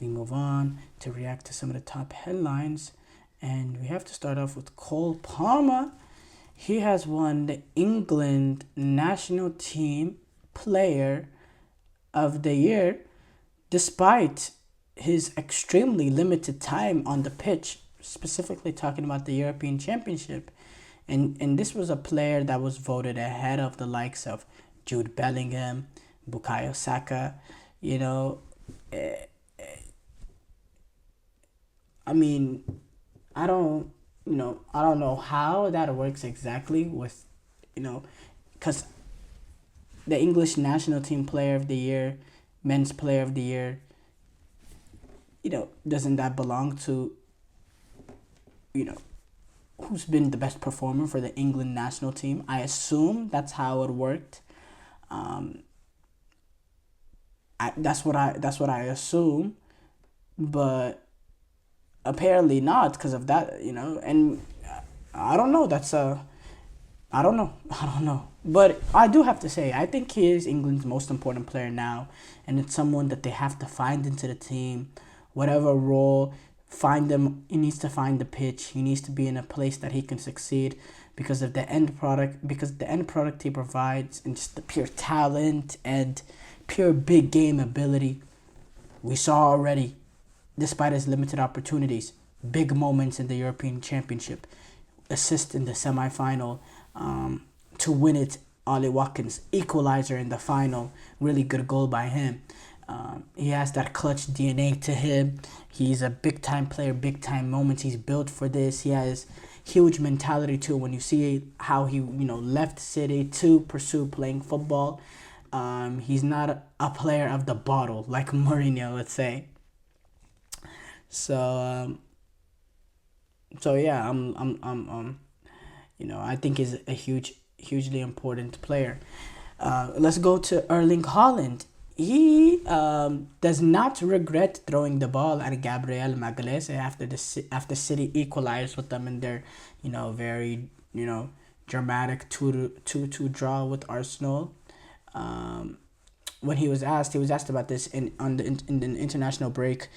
we move on to react to some of the top headlines. And we have to start off with Cole Palmer. He has won the England national team player of the year despite his extremely limited time on the pitch, specifically talking about the European Championship. And this was a player that was voted ahead of the likes of Jude Bellingham, Bukayo Saka. You know, eh, I mean, I don't, I don't know how that works exactly with, because the English national team player of the year, men's player of the year, doesn't that belong to, you know, who's been the best performer for the England national team? I assume that's how it worked. Um, that's what I assume, but apparently not because of that. And I don't know. I don't know. I don't know. But I do have to say, I think he is England's most important player now, and it's someone that they have to find into the team, whatever role. Find them. He needs to find the pitch. He needs to be in a place that he can succeed because of the end product. Because the end product he provides, and just the pure talent and pure big game ability, we saw already. Despite his limited opportunities, big moments in the European Championship, assist in the semifinal to win it. Ollie Watkins, equalizer in the final, really good goal by him. He has that clutch DNA to him. He's a big time player, big time moments. He's built for this. He has huge mentality too. When you see how he left City to pursue playing football, he's not a player of the bottle like Mourinho would say. So yeah, I think he's a hugely important player. Let's go to Erling Haaland. He does not regret throwing the ball at Gabriel Magalhaes after City equalized with them in their very dramatic 2-2 draw with Arsenal. When he was asked about this in the international break.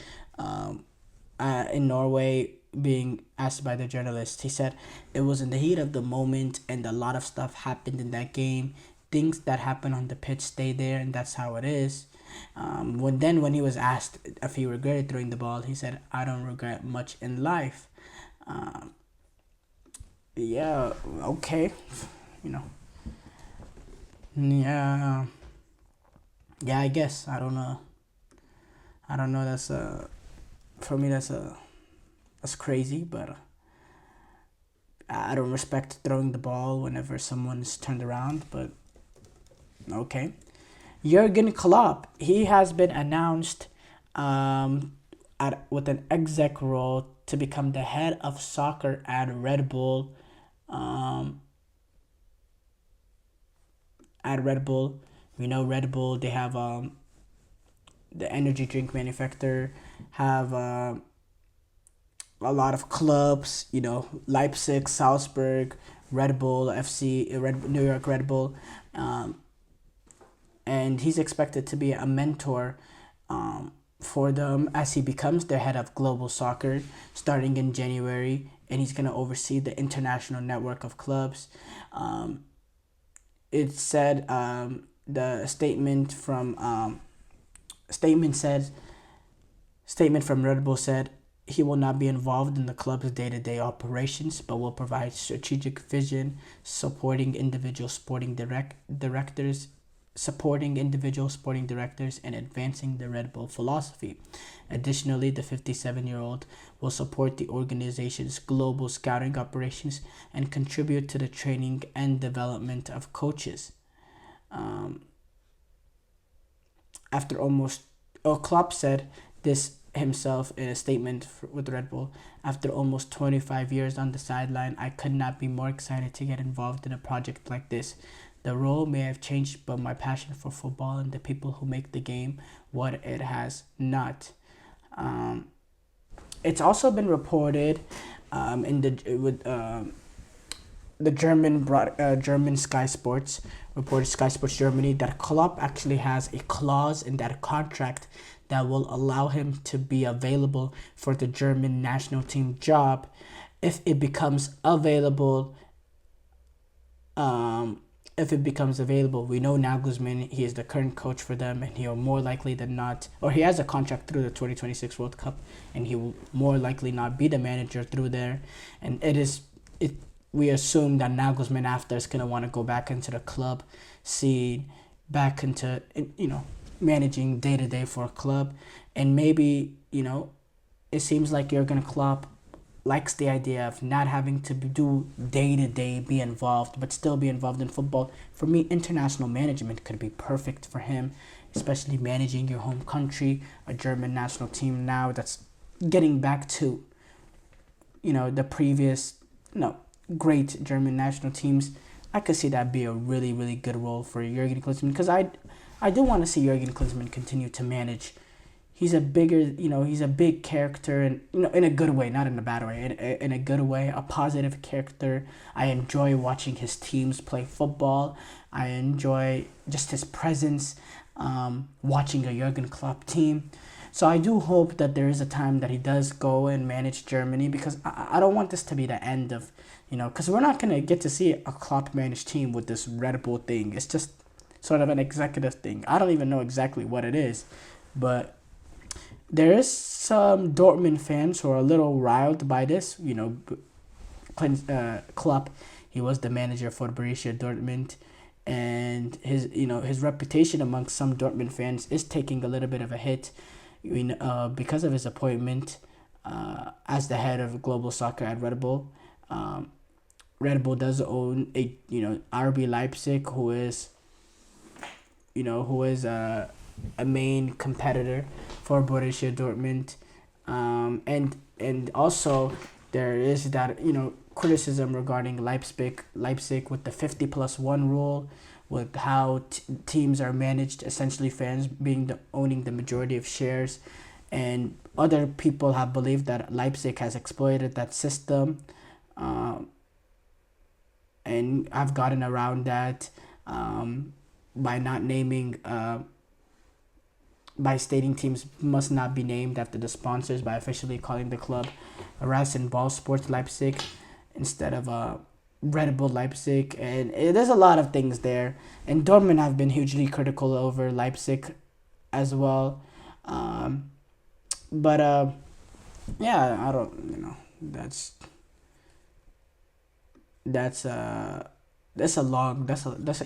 In Norway, being asked by the journalist, he said it was in the heat of the moment and a lot of stuff happened in that game. Things that happen on the pitch stay there, and that's how it is. When he was asked if he regretted throwing the ball, he said, "I don't regret much in life." Um, yeah, okay, you know, yeah, yeah. I guess I don't know. I don't know. That's for me. That's crazy, but I don't respect throwing the ball whenever someone's turned around. But okay. Jurgen Klopp, he has been announced with an exec role to become the head of soccer at Red Bull. Um, at Red Bull, we know Red Bull. They have the energy drink manufacturer have a lot of clubs. Leipzig, Salzburg, Red Bull FC, New York Red Bull. Um, and he's expected to be a mentor for them as he becomes the head of global soccer starting in January, and he's going to oversee the international network of clubs. Um, it said the statement from Red Bull said he will not be involved in the club's day-to-day operations, but will provide strategic vision, supporting individual sporting directors and advancing the Red Bull philosophy. Additionally, the 57-year-old will support the organization's global scouting operations and contribute to the training and development of coaches. Um, after almost, Klopp said this himself in a statement with Red Bull. After almost 25 years on the sideline, I could not be more excited to get involved in a project like this. The role may have changed, but my passion for football and the people who make the game what it has not. Um, it's also been reported in the with the German Sky Sports reported Sky Sports Germany that Klopp actually has a clause in that contract that will allow him to be available for the German national team job. If it becomes available, um, we know Nagelsmann, he is the current coach for them, and he'll more likely than not, or he has a contract through the 2026 World Cup, and he will more likely not be the manager through there. And we assume that Nagelsmann after is going to want to go back into the club scene, back into, managing day to day for a club. And maybe, it seems like Jurgen Klopp likes the idea of not having to do day to day, be involved, but still be involved in football. For me, international management could be perfect for him, especially managing your home country, a German national team now that's getting back to, the previous, great German national teams. I could see that be a really, really good role for Jurgen Klinsmann, because I do want to see Jurgen Klinsmann continue to manage. He's a big character, and in a good way, not in a bad way, in a good way, a positive character. I enjoy watching his teams play football. I enjoy just his presence, watching a Jurgen Klopp team. So I do hope that there is a time that he does go and manage Germany, because I don't want this to be the end of, because we're not going to get to see a Klopp managed team with this Red Bull thing. It's just sort of an executive thing. I don't even know exactly what it is, but there is some Dortmund fans who are a little riled by this. Klopp, he was the manager for Borussia Dortmund, and his reputation amongst some Dortmund fans is taking a little bit of a hit, because of his appointment as the head of global soccer at Red Bull. Red Bull does own RB Leipzig, who is a main competitor for Borussia Dortmund, and also there is that criticism regarding Leipzig with the 50+1 rule, with how teams are managed, essentially fans owning the majority of shares, and other people have believed that Leipzig has exploited that system, and I've gotten around that by not naming. By stating teams must not be named after the sponsors, by officially calling the club Rasenball Sports Leipzig instead of Red Bull Leipzig. And there's a lot of things there. And Dortmund have been hugely critical over Leipzig as well. But I don't, that's an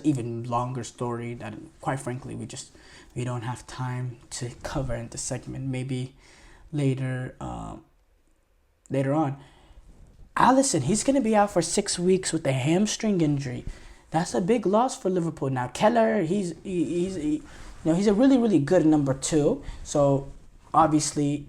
even longer story that, quite frankly, we don't have time to cover in the segment. Maybe later on. Alisson, he's gonna be out for 6 weeks with a hamstring injury. That's a big loss for Liverpool. Now Keller, he's a really, really good number 2. So obviously,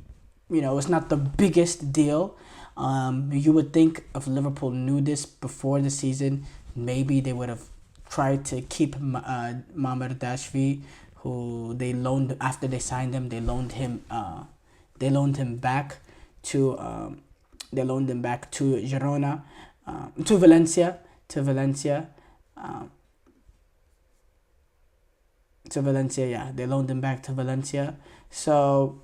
it's not the biggest deal. You would think if Liverpool knew this before the season, maybe they would have tried to keep Mamardashvi, Dashvi, who they loaned after they signed him. They loaned him back to Girona, to Valencia, Yeah, they loaned him back to Valencia. So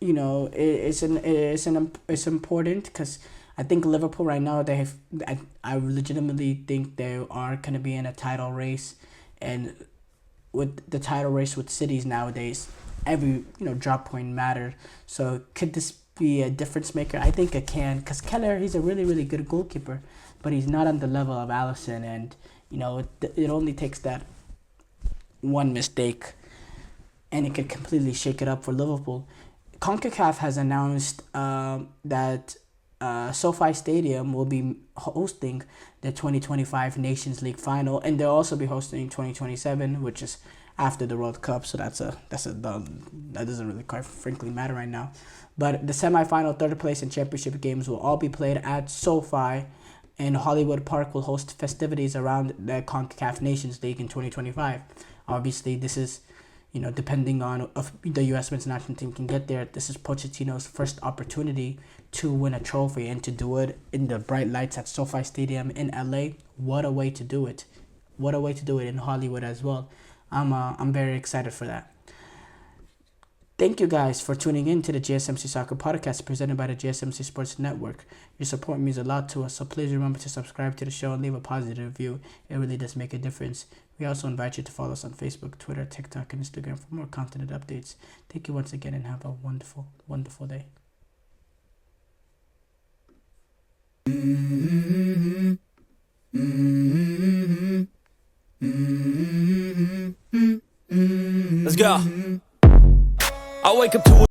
it's important, because I think Liverpool right now, I legitimately think they are going to be in a title race, and with the title race with cities nowadays, every drop point matters. So could this be a difference maker? I think it can, because Keller, he's a really, really good goalkeeper, but he's not on the level of Alisson, and it only takes that one mistake, and it could completely shake it up for Liverpool. CONCACAF has announced that SoFi Stadium will be hosting the 2025 Nations League final, and they'll also be hosting 2027, which is after the World Cup. So that doesn't really, quite frankly, matter right now. But the semifinal, third place, and championship games will all be played at SoFi, and Hollywood Park will host festivities around the CONCACAF Nations League in 2025. Obviously, this is, depending on if the U.S. men's national team can get there, this is Pochettino's first opportunity to win a trophy, and to do it in the bright lights at SoFi Stadium in LA. What a way to do it! What a way to do it in Hollywood as well. I'm very excited for that. Thank you guys for tuning in to the GSMC Soccer Podcast presented by the GSMC Sports Network. Your support means a lot to us, so please remember to subscribe to the show and leave a positive review. It really does make a difference. We also invite you to follow us on Facebook, Twitter, TikTok, and Instagram for more content and updates. Thank you once again and have a wonderful, wonderful day. Let's go. I wake up to